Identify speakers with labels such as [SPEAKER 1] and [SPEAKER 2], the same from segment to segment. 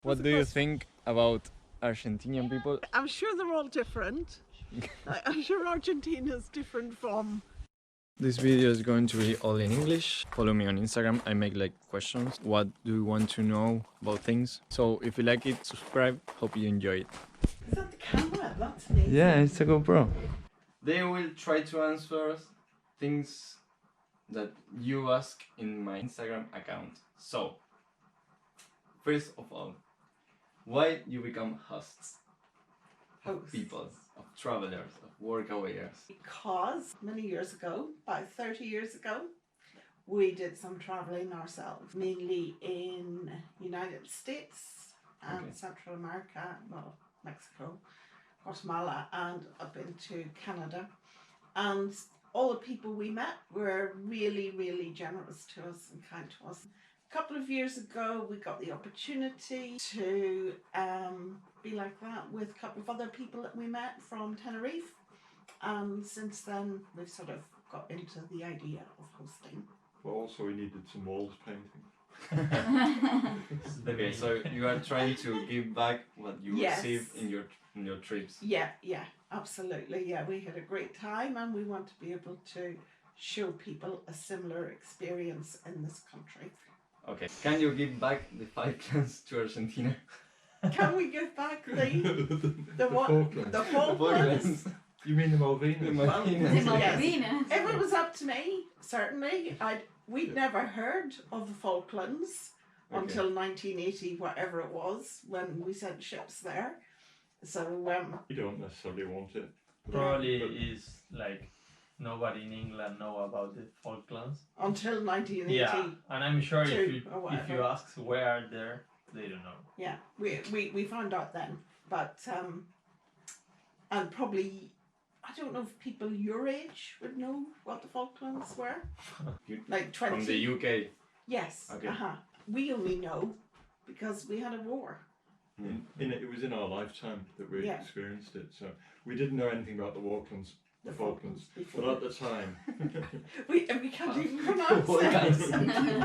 [SPEAKER 1] What do you think about Argentinian people?
[SPEAKER 2] I'm sure they're all different. I'm sure Argentina's different from...
[SPEAKER 1] This video is going to be all in English. Follow me on Instagram. I make like questions. What do you want to know about things? So if you like it, subscribe. Hope you enjoy it.
[SPEAKER 2] Is that the camera? That's amazing.
[SPEAKER 1] Yeah, it's a GoPro. They will try to answer things that you ask in my Instagram account. So, first of all, why you become hosts? Of people, of travelers, of workawayers?
[SPEAKER 2] Because many years ago, about 30 years ago, we did some traveling ourselves, mainly in United States and Central America, well, Mexico, Guatemala, and up into Canada. And all the people we met were really, really generous to us and kind to us. A couple of years ago, we got the opportunity to be like that with a couple of other people that we met from Tenerife. And since then, we've sort of got into the idea of hosting.
[SPEAKER 3] But also we needed some walls painting.
[SPEAKER 1] Okay, so you are trying to give back what you received in your trips.
[SPEAKER 2] Yeah, absolutely. Yeah, we had a great time and we want to be able to show people a similar experience in this country.
[SPEAKER 1] Okay, can you give back the 5 clans to Argentina?
[SPEAKER 2] Can we give back the what?
[SPEAKER 3] Falklands.
[SPEAKER 2] The Falklands?
[SPEAKER 3] You mean the Malvinas?
[SPEAKER 1] The
[SPEAKER 2] Well,
[SPEAKER 1] Malvinas.
[SPEAKER 2] yes. If it was up to me, certainly, we'd never heard of the Falklands until 1980, whatever it was, when we sent ships there. So
[SPEAKER 3] You don't necessarily want it.
[SPEAKER 4] Probably is like nobody in England know about the Falklands.
[SPEAKER 2] Until 1980.
[SPEAKER 4] Yeah, and I'm sure if
[SPEAKER 2] whatever.
[SPEAKER 4] you ask where they're, they don't know.
[SPEAKER 2] Yeah, we found out then, but and probably, I don't know if people your age would know what the Falklands were. Like 20.
[SPEAKER 1] From the UK.
[SPEAKER 2] Yes.
[SPEAKER 1] Okay.
[SPEAKER 2] We only know because we had a war.
[SPEAKER 3] It was in our lifetime that we experienced it, so we didn't know anything about the Falklands,
[SPEAKER 2] before.
[SPEAKER 3] but at the time,
[SPEAKER 2] we can't even pronounce it.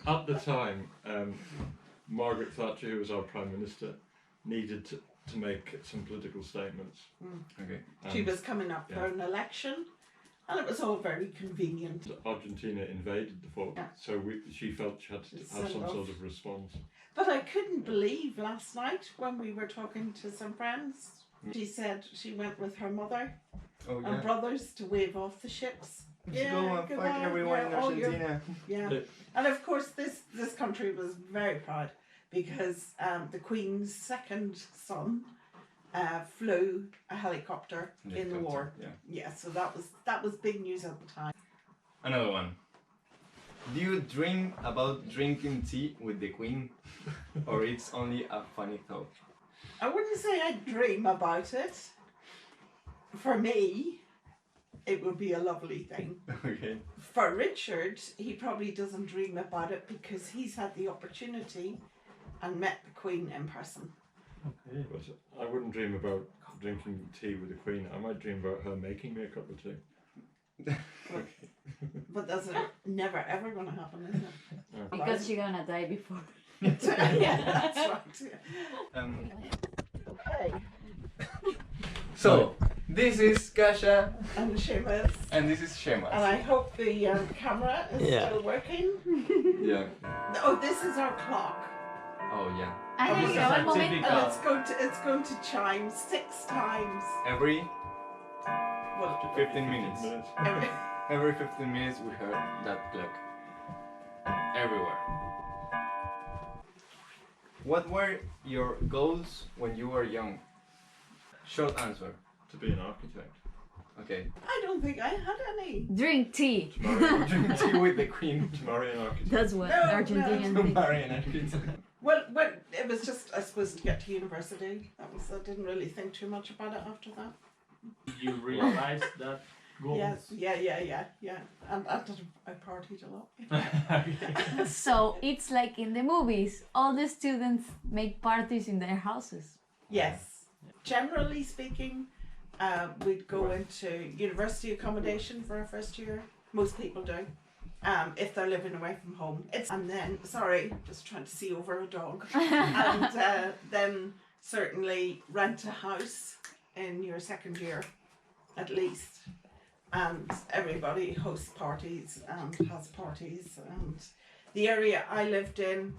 [SPEAKER 3] at the time, Margaret Thatcher, who was our Prime Minister, needed to make some political statements.
[SPEAKER 1] Okay.
[SPEAKER 2] She was coming up for an election, and it was all very convenient.
[SPEAKER 3] Argentina invaded the Falklands, so she felt she had to have some sort of response.
[SPEAKER 2] But I couldn't believe last night when we were talking to some friends, she said she went with her mother and brothers to wave off the ships.
[SPEAKER 1] Go and fight everyone in Argentina.
[SPEAKER 2] And of course this country was very proud because the Queen's second son flew a helicopter in the war. So that was big news at the time.
[SPEAKER 1] Another one. Do you dream about drinking tea with the Queen, or it's only a funny thought?
[SPEAKER 2] I wouldn't say I dream about it. For me, it would be a lovely thing.
[SPEAKER 1] Okay.
[SPEAKER 2] For Richard, he probably doesn't dream about it because he's had the opportunity and met the Queen in person.
[SPEAKER 3] Okay. But I wouldn't dream about drinking tea with the Queen. I might dream about her making me a cup of tea.
[SPEAKER 2] But that's never ever going to happen, is it?
[SPEAKER 5] Because you're gonna die before.
[SPEAKER 2] Yeah, that's right. Okay.
[SPEAKER 1] So, this is Kasia.
[SPEAKER 2] And Seamus.
[SPEAKER 1] And this is Seamus.
[SPEAKER 2] And I hope the camera is still working.
[SPEAKER 1] Yeah.
[SPEAKER 2] Oh, this is our clock.
[SPEAKER 1] Oh, yeah.
[SPEAKER 5] And
[SPEAKER 4] This is
[SPEAKER 5] one
[SPEAKER 4] a
[SPEAKER 5] moment.
[SPEAKER 4] typical.
[SPEAKER 2] And it's going to chime 6 times.
[SPEAKER 1] Every
[SPEAKER 2] Well,
[SPEAKER 1] 15 minutes.
[SPEAKER 2] every,
[SPEAKER 1] Every 15 minutes we heard that clock. Everywhere. What were your goals when you were young? Short answer.
[SPEAKER 3] To be an architect.
[SPEAKER 1] Okay.
[SPEAKER 2] I don't think I had any.
[SPEAKER 5] Drink tea.
[SPEAKER 1] Drink tea with the Queen.
[SPEAKER 3] To marry an architect.
[SPEAKER 5] That's what
[SPEAKER 2] No,
[SPEAKER 5] Argentinian
[SPEAKER 1] To
[SPEAKER 5] think.
[SPEAKER 1] marry an architect.
[SPEAKER 2] Well, it was just, I suppose, to get to university. I didn't really think too much about it after that.
[SPEAKER 4] You realize that goals.
[SPEAKER 2] Yes, yeah. And I partied a lot.
[SPEAKER 4] Okay.
[SPEAKER 5] So it's like in the movies, all the students make parties in their houses.
[SPEAKER 2] Yes. Generally speaking, we'd go into university accommodation for our first year. Most people do. if they're living away from home. And then, sorry, just trying to see over a dog. And then certainly rent a house in your second year, at least. And everybody hosts parties and has parties. And the area I lived in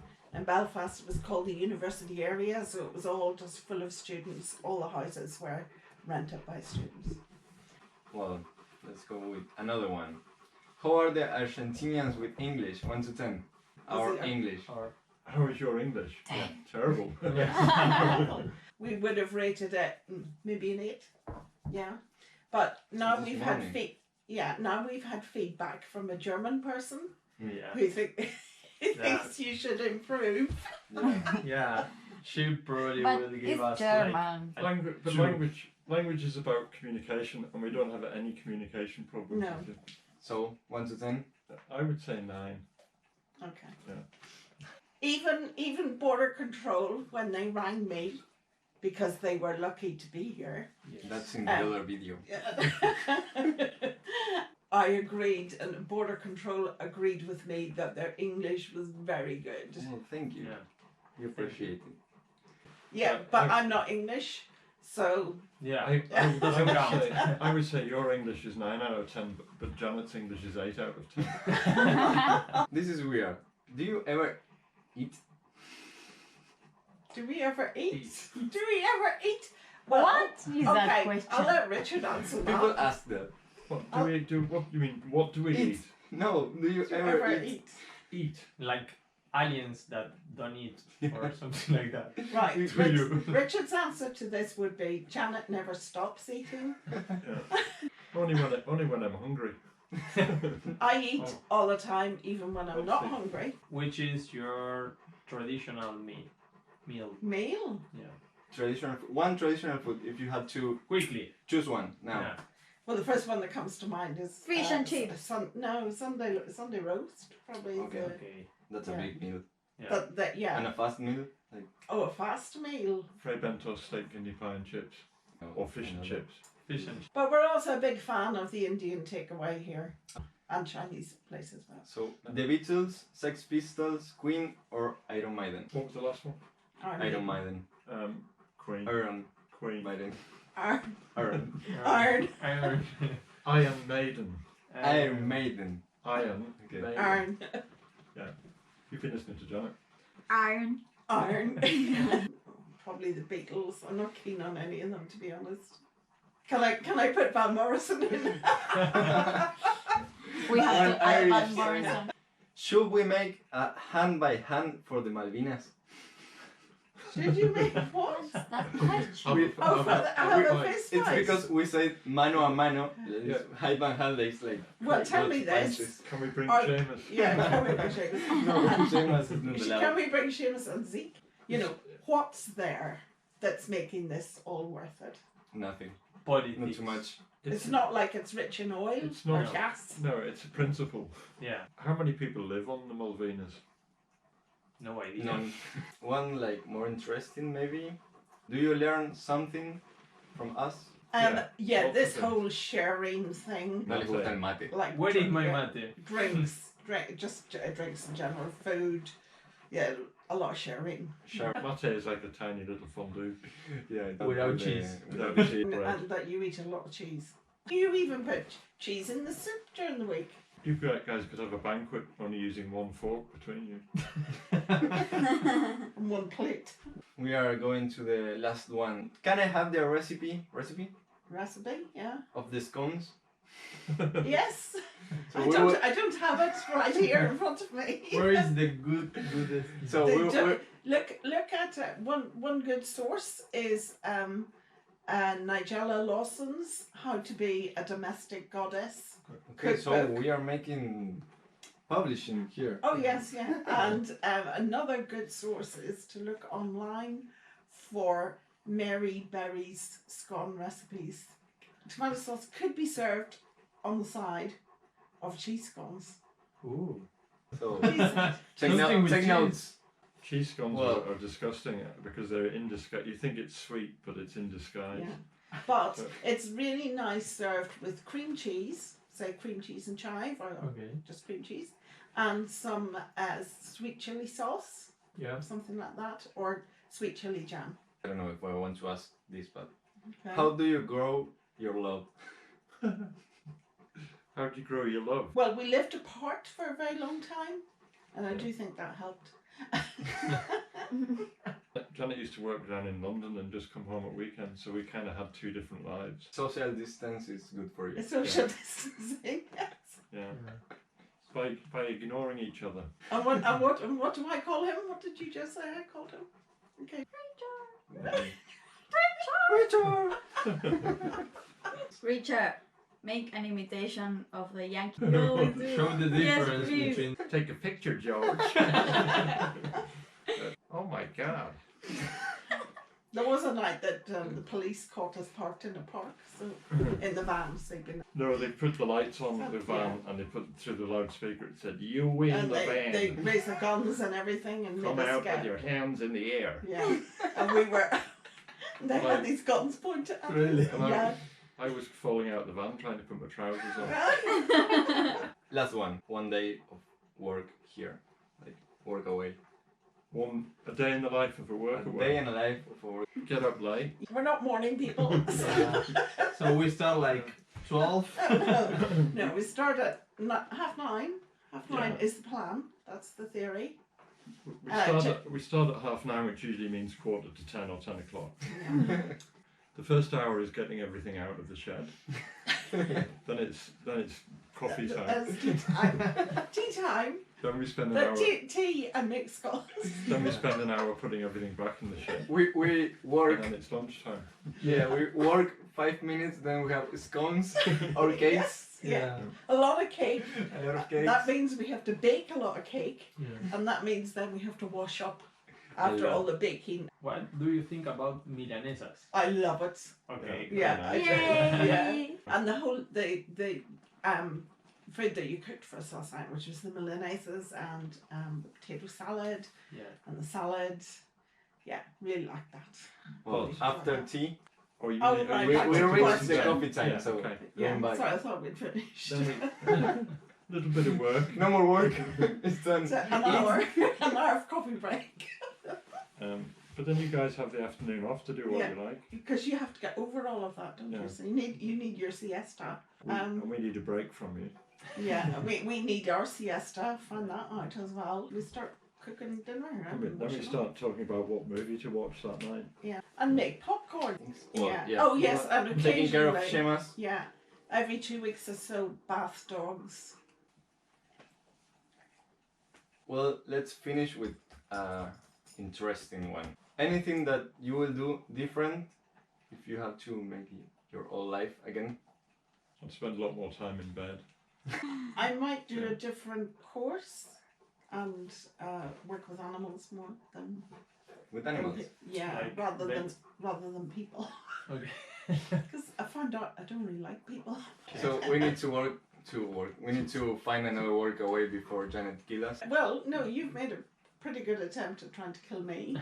[SPEAKER 2] Belfast was called the university area, so it was all just full of students. All the houses were rented by students.
[SPEAKER 1] Well, let's go with another one. How are the Argentinians with English? 1 to 10. Our
[SPEAKER 2] Zero.
[SPEAKER 1] English.
[SPEAKER 4] Or
[SPEAKER 3] How is your English? Yeah, terrible.
[SPEAKER 2] We would have rated it maybe an 8. Yeah. But now
[SPEAKER 1] This
[SPEAKER 2] we've
[SPEAKER 1] morning.
[SPEAKER 2] now we've had feedback from a German person
[SPEAKER 4] yeah,
[SPEAKER 2] who thinks you should improve.
[SPEAKER 4] yeah. She probably
[SPEAKER 5] But
[SPEAKER 4] will give
[SPEAKER 5] it's
[SPEAKER 4] us
[SPEAKER 5] German.
[SPEAKER 3] Language is about communication, and we don't have any communication problems.
[SPEAKER 2] No.
[SPEAKER 3] with it.
[SPEAKER 1] So, 1 to 10.
[SPEAKER 3] I would say 9.
[SPEAKER 2] Okay.
[SPEAKER 3] Yeah.
[SPEAKER 2] Even border control when they rang me because they were lucky to be here.
[SPEAKER 1] That's in the other video.
[SPEAKER 2] I agreed, and border control agreed with me that their English was very good.
[SPEAKER 1] Well, thank you.
[SPEAKER 4] Yeah.
[SPEAKER 1] We appreciate it.
[SPEAKER 2] Yeah, but I'm not English, so
[SPEAKER 4] Yeah.
[SPEAKER 3] I would say, I would say your English is 9 out of 10, but Janet's English is 8 out of 10.
[SPEAKER 1] This is weird. Do you ever eat?
[SPEAKER 2] do we ever eat?
[SPEAKER 4] Eat.
[SPEAKER 2] Do we ever eat?
[SPEAKER 5] What is that
[SPEAKER 2] okay,
[SPEAKER 5] question?
[SPEAKER 2] I'll let Richard answer
[SPEAKER 1] People
[SPEAKER 2] that.
[SPEAKER 1] ask that.
[SPEAKER 3] What do we do? What do you mean? What do we eat?
[SPEAKER 1] No, do you
[SPEAKER 2] Do you
[SPEAKER 1] ever
[SPEAKER 2] ever
[SPEAKER 1] eat?
[SPEAKER 2] eat?
[SPEAKER 3] Eat.
[SPEAKER 4] Like aliens that don't eat or something like that.
[SPEAKER 2] Right.
[SPEAKER 3] Do you?
[SPEAKER 2] Richard's answer to this would be Janet never stops eating.
[SPEAKER 3] Yeah. Only when I'm hungry.
[SPEAKER 2] I eat all the time, even when I'm not hungry.
[SPEAKER 4] Which is your traditional meal?
[SPEAKER 2] Meal?
[SPEAKER 4] Yeah.
[SPEAKER 1] One traditional food. If you had to
[SPEAKER 4] Quickly.
[SPEAKER 1] choose one now.
[SPEAKER 4] Yeah.
[SPEAKER 2] Well, the first one that comes to mind is
[SPEAKER 5] Fish and chips.
[SPEAKER 2] Sunday roast, probably.
[SPEAKER 1] Okay.
[SPEAKER 4] Okay.
[SPEAKER 1] That's
[SPEAKER 2] Yeah.
[SPEAKER 1] a big meal.
[SPEAKER 4] Yeah.
[SPEAKER 2] But that,
[SPEAKER 1] And
[SPEAKER 2] yeah.
[SPEAKER 1] a fast meal. Like
[SPEAKER 2] Oh, a fast meal.
[SPEAKER 3] Fray bento, steak, kidney pie and chips. Or fish and chips.
[SPEAKER 4] Fish and
[SPEAKER 2] But we're also a big fan of the Indian takeaway here, and Chinese place as well.
[SPEAKER 1] So the Beatles, Sex Pistols, Queen, or Iron Maiden.
[SPEAKER 3] What was the last one?
[SPEAKER 1] Iron Maiden.
[SPEAKER 3] Queen.
[SPEAKER 1] Iron
[SPEAKER 3] Queen.
[SPEAKER 1] Maiden.
[SPEAKER 2] Iron.
[SPEAKER 1] Iron.
[SPEAKER 2] Iron.
[SPEAKER 4] Iron.
[SPEAKER 3] Iron Maiden.
[SPEAKER 1] Iron Maiden.
[SPEAKER 3] Iron.
[SPEAKER 1] Okay.
[SPEAKER 3] Maiden.
[SPEAKER 2] Iron.
[SPEAKER 3] You've been listening to Janet.
[SPEAKER 5] Iron.
[SPEAKER 2] Iron. Probably the Beatles. I'm not keen on any of them, to be honest. Can I put Van Morrison in?
[SPEAKER 5] We have
[SPEAKER 1] One
[SPEAKER 5] to add
[SPEAKER 1] Irish
[SPEAKER 5] Van Morrison.
[SPEAKER 1] Should we make a hand by hand for the Malvinas?
[SPEAKER 2] Should you make what?
[SPEAKER 5] That question.
[SPEAKER 2] Oh, for the, have a fist
[SPEAKER 1] It's
[SPEAKER 2] fight.
[SPEAKER 1] because we say mano a mano.
[SPEAKER 3] Yeah.
[SPEAKER 1] Hand by hand is like.
[SPEAKER 2] Well,
[SPEAKER 1] like
[SPEAKER 2] tell me
[SPEAKER 1] lots of
[SPEAKER 2] this.
[SPEAKER 1] punches.
[SPEAKER 3] Can we bring
[SPEAKER 2] Or-
[SPEAKER 3] Seamus?
[SPEAKER 2] Yeah, can we bring Seamus?
[SPEAKER 1] No, Seamus is not
[SPEAKER 2] Can
[SPEAKER 1] allowed.
[SPEAKER 2] we bring Seamus and Zeke? You know, what's there that's making this all worth it?
[SPEAKER 1] Nothing.
[SPEAKER 4] Politics.
[SPEAKER 1] Not too much.
[SPEAKER 2] It's not like it's rich in oil
[SPEAKER 3] It's
[SPEAKER 2] or
[SPEAKER 3] not.
[SPEAKER 2] gas.
[SPEAKER 3] No, it's a principle.
[SPEAKER 4] Yeah.
[SPEAKER 3] How many people live on the Malvinas?
[SPEAKER 4] No idea.
[SPEAKER 1] None. One like more interesting maybe. Do you learn something from us?
[SPEAKER 2] Yeah,
[SPEAKER 3] lots
[SPEAKER 2] this
[SPEAKER 3] of things.
[SPEAKER 2] whole sharing thing,
[SPEAKER 1] No le gusta el mate.
[SPEAKER 2] like
[SPEAKER 4] Where is my
[SPEAKER 2] yeah,
[SPEAKER 4] mate?
[SPEAKER 2] drinks, drinks in general, food. Yeah, a lot of sharing.
[SPEAKER 1] Sure.
[SPEAKER 3] Mate is like a tiny little fondue.
[SPEAKER 1] Yeah.
[SPEAKER 4] Without cheese.
[SPEAKER 3] Without the cheese
[SPEAKER 2] And,
[SPEAKER 3] bread.
[SPEAKER 2] and that you eat a lot of cheese. Do you even put cheese in the soup during the week?
[SPEAKER 3] You guys could have a banquet only using one fork between you.
[SPEAKER 2] And one plate.
[SPEAKER 1] We are going to the last one. Can I have the recipe
[SPEAKER 2] Recipe, yeah.
[SPEAKER 1] of the scones?
[SPEAKER 2] Yes.
[SPEAKER 1] So
[SPEAKER 2] I
[SPEAKER 1] we
[SPEAKER 2] don't.
[SPEAKER 1] will-
[SPEAKER 2] I don't have it right here in front of me.
[SPEAKER 4] Where is the goodest?
[SPEAKER 1] So
[SPEAKER 2] They
[SPEAKER 1] we
[SPEAKER 2] don't- Look at it. One good source is Nigella Lawson's How to Be a Domestic Goddess.
[SPEAKER 1] okay, so
[SPEAKER 2] cookbook.
[SPEAKER 1] we are making publishing here.
[SPEAKER 2] Oh yes, yeah. And another good source is to look online for Mary Berry's scone recipes. Tomato sauce could be served on the side of cheese scones.
[SPEAKER 4] Ooh.
[SPEAKER 1] So
[SPEAKER 2] Please.
[SPEAKER 4] Something with
[SPEAKER 1] take
[SPEAKER 4] cheese.
[SPEAKER 1] notes.
[SPEAKER 3] Cheese scones
[SPEAKER 1] Well-
[SPEAKER 3] are disgusting because they're in disguise. You think it's sweet, but it's in disguise.
[SPEAKER 2] Yeah. But it's really nice served with cream cheese, say cream cheese and chive, or
[SPEAKER 4] Okay.
[SPEAKER 2] just cream cheese, and some sweet chili sauce,
[SPEAKER 4] Yeah.
[SPEAKER 2] something like that, or sweet chili jam.
[SPEAKER 1] I don't know if I want to ask this, but
[SPEAKER 2] Okay.
[SPEAKER 1] how do you grow your love?
[SPEAKER 3] How do you grow your love?
[SPEAKER 2] Well, we lived apart for a very long time, and I do think that helped.
[SPEAKER 3] Janet used to work down in London and just come home at weekends, so we kind of had two different lives.
[SPEAKER 1] Social distance is good for you.
[SPEAKER 2] Social distancing, yes.
[SPEAKER 3] Yeah. By ignoring each other.
[SPEAKER 2] And what do I call him? What did you just say I called him? Okay.
[SPEAKER 5] Richard, make an imitation of the Yankee.
[SPEAKER 4] Show the
[SPEAKER 5] Yes,
[SPEAKER 4] difference
[SPEAKER 5] please.
[SPEAKER 4] between.
[SPEAKER 3] Take a picture, George. Oh my God.
[SPEAKER 2] There was a night that the police caught us parked in a park, so in the van sleeping.
[SPEAKER 3] No, they put the lights on the van and they put through the loudspeaker. It said, "You win
[SPEAKER 2] And
[SPEAKER 3] the van.
[SPEAKER 2] they raised their guns and everything and
[SPEAKER 3] Come
[SPEAKER 2] made us
[SPEAKER 3] out
[SPEAKER 2] get.
[SPEAKER 3] with your hands in the air."
[SPEAKER 2] Yeah, and we were. They
[SPEAKER 3] Right.
[SPEAKER 2] had these guns pointed at us.
[SPEAKER 1] Really?
[SPEAKER 2] Yeah.
[SPEAKER 3] I was falling out of the van trying to put my trousers on.
[SPEAKER 1] Last one. One day of work here, like work away.
[SPEAKER 3] A day in the life of a
[SPEAKER 1] A
[SPEAKER 3] workaway.
[SPEAKER 1] day in the life of a work.
[SPEAKER 3] Get up late.
[SPEAKER 2] We're not morning people.
[SPEAKER 4] So we start like 12.
[SPEAKER 2] No, we start at 9:30. 9:30
[SPEAKER 3] Yeah.
[SPEAKER 2] is the plan. That's the theory.
[SPEAKER 3] We start at 9:30, which usually means 9:45 or 10 o'clock.
[SPEAKER 2] Yeah.
[SPEAKER 3] The first hour is getting everything out of the shed. then it's coffee time.
[SPEAKER 2] That's tea time. Tea time.
[SPEAKER 3] Then we spend an
[SPEAKER 2] The
[SPEAKER 3] hour.
[SPEAKER 2] tea and mixed scones.
[SPEAKER 3] Then we spend an hour putting everything back in the shed.
[SPEAKER 1] We work.
[SPEAKER 3] And then it's lunchtime.
[SPEAKER 1] Yeah, we work 5 minutes. Then we have scones or cakes.
[SPEAKER 2] Yes, yeah. A lot of cake.
[SPEAKER 1] A lot of cakes.
[SPEAKER 2] That means we have to bake a lot of cake,
[SPEAKER 4] Yeah.
[SPEAKER 2] and that means then we have to wash up after all the baking.
[SPEAKER 4] What do you think about milanesas?
[SPEAKER 2] I love it.
[SPEAKER 4] Okay.
[SPEAKER 2] Yeah, I do.
[SPEAKER 5] Yay!
[SPEAKER 2] Yeah. And the whole the food that you cooked for us last night, which was the milanesas and the potato salad
[SPEAKER 4] Yeah.
[SPEAKER 2] and the salad. Yeah, really like that.
[SPEAKER 1] Well, after tea,
[SPEAKER 3] Or you
[SPEAKER 2] Oh,
[SPEAKER 3] mean-
[SPEAKER 2] right,
[SPEAKER 1] we,
[SPEAKER 2] back
[SPEAKER 1] we
[SPEAKER 2] to
[SPEAKER 1] reached
[SPEAKER 2] work
[SPEAKER 1] the
[SPEAKER 2] then.
[SPEAKER 1] coffee time,
[SPEAKER 3] Yeah,
[SPEAKER 1] so
[SPEAKER 3] okay.
[SPEAKER 2] Yeah,
[SPEAKER 1] going back.
[SPEAKER 2] sorry, I thought we'd finished.
[SPEAKER 3] Then little bit of work.
[SPEAKER 1] No more work. It's done.
[SPEAKER 2] So an hour of coffee break.
[SPEAKER 3] But then you guys have the afternoon off to do what
[SPEAKER 2] Yeah.
[SPEAKER 3] you like.
[SPEAKER 2] Because you have to get over all of that, don't
[SPEAKER 3] Yeah.
[SPEAKER 2] you? So you need your siesta.
[SPEAKER 3] And we need a break from you.
[SPEAKER 2] Yeah, we need our siesta. Find that out as well. We start cooking dinner.
[SPEAKER 3] Then we
[SPEAKER 2] washing up.
[SPEAKER 3] start talking about what movie to watch that night.
[SPEAKER 2] Yeah, and make popcorn.
[SPEAKER 1] Well,
[SPEAKER 2] Yeah.
[SPEAKER 1] yeah.
[SPEAKER 2] Oh yes, and
[SPEAKER 1] Taking care of
[SPEAKER 2] occasionally.
[SPEAKER 1] Shemas.
[SPEAKER 2] Yeah, every 2 weeks or so, bath dogs.
[SPEAKER 1] Well, let's finish with interesting one. Anything that you will do different if you have to make your whole life again?
[SPEAKER 3] I'd spend a lot more time in bed.
[SPEAKER 2] I might do a different course and work with animals more than
[SPEAKER 1] With animals?
[SPEAKER 2] yeah,
[SPEAKER 4] Like
[SPEAKER 2] rather
[SPEAKER 4] pets?
[SPEAKER 2] than people.
[SPEAKER 4] Okay.
[SPEAKER 2] Because I found out I don't really like people.
[SPEAKER 1] So we need to work. We need to find another work away before Janet kills us.
[SPEAKER 2] Well, no, you've made a pretty good attempt at trying to kill me.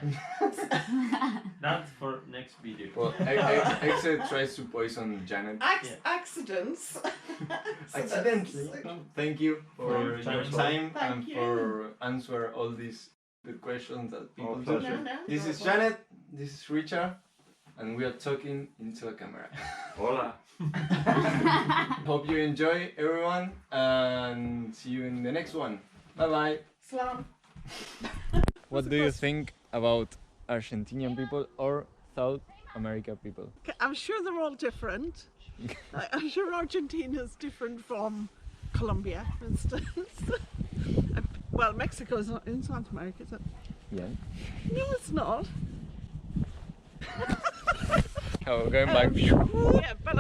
[SPEAKER 4] That's for next video.
[SPEAKER 1] Well, Exe tries to poison Janet.
[SPEAKER 2] Accidents.
[SPEAKER 1] Accidentally. Thank you for
[SPEAKER 4] For
[SPEAKER 1] your
[SPEAKER 4] your
[SPEAKER 1] time
[SPEAKER 2] Thank
[SPEAKER 1] and
[SPEAKER 2] you.
[SPEAKER 1] for answer all these good questions that people
[SPEAKER 3] Our
[SPEAKER 1] do.
[SPEAKER 3] pleasure.
[SPEAKER 2] No, no.
[SPEAKER 1] This is Janet. This is Richard, and we are talking into a camera.
[SPEAKER 3] Hola.
[SPEAKER 1] Hope you enjoy, everyone, and see you in the next one. Bye bye.
[SPEAKER 2] Slam.
[SPEAKER 1] What do you think about Argentinian people or South America people?
[SPEAKER 2] I'm sure they're all different. I'm sure Argentina is different from Colombia, for instance. Well, Mexico is not in South America, is it?
[SPEAKER 1] Yeah.
[SPEAKER 2] No, it's not.
[SPEAKER 1] Oh, going back.
[SPEAKER 2] Yeah, but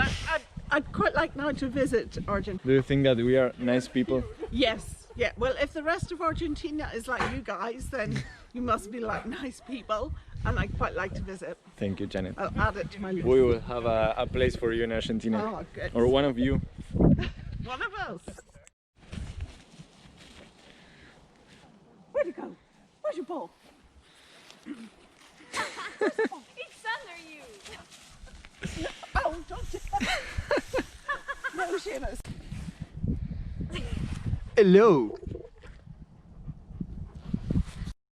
[SPEAKER 2] I'd quite like now to visit Argentina.
[SPEAKER 1] Do you think that we are nice people?
[SPEAKER 2] Yes, yeah. Well, if the rest of Argentina is like you guys, then you must be like nice people, and I'd quite like to visit.
[SPEAKER 1] Thank you, Janet.
[SPEAKER 2] I'll add it to my list.
[SPEAKER 1] We will have a place for you in Argentina.
[SPEAKER 2] Oh, good.
[SPEAKER 1] Or one of you.
[SPEAKER 2] One of us. Where'd it go? Where's your ball?
[SPEAKER 5] It's under you.
[SPEAKER 2] Oh, don't. No, Seamus.
[SPEAKER 6] Hello.